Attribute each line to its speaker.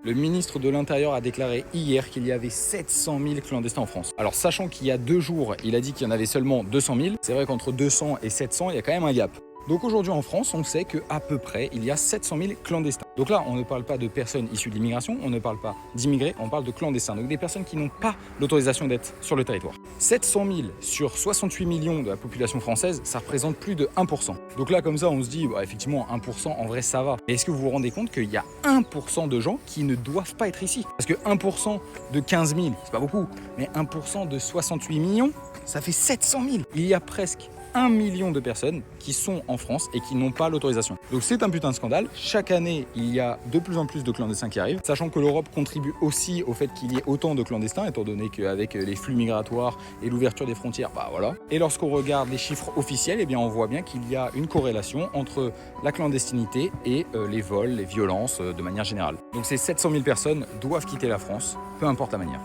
Speaker 1: Le ministre de l'Intérieur a déclaré hier qu'il y avait 700 000 clandestins en France. Alors sachant qu'il y a 2 jours, il a dit qu'il y en avait seulement 200 000, c'est vrai qu'entre 200 et 700, il y a quand même un gap. Donc aujourd'hui en France, on sait qu'à peu près, il y a 700 000 clandestins. Donc là, on ne parle pas de personnes issues de l'immigration, on ne parle pas d'immigrés, on parle de clandestins, donc des personnes qui n'ont pas l'autorisation d'être sur le territoire. 700 000 sur 68 millions de la population française, ça représente plus de 1%. Donc là, comme ça, on se dit, bah, effectivement, 1%, en vrai, ça va. Mais est-ce que vous vous rendez compte qu'il y a 1% de gens qui ne doivent pas être ici? Parce que 1% de 15 000, c'est pas beaucoup, mais 1% de 68 millions, ça fait 700 000. Il y a presque 1 million de personnes qui sont en France et qui n'ont pas l'autorisation. Donc c'est un putain de scandale. Chaque année, il y a de plus en plus de clandestins qui arrivent, sachant que l'Europe contribue aussi au fait qu'il y ait autant de clandestins, étant donné qu'avec les flux migratoires et l'ouverture des frontières, bah voilà. Et lorsqu'on regarde les chiffres officiels, eh bien on voit bien qu'il y a une corrélation entre la clandestinité et les vols, les violences de manière générale. Donc ces 700 000 personnes doivent quitter la France, peu importe la manière.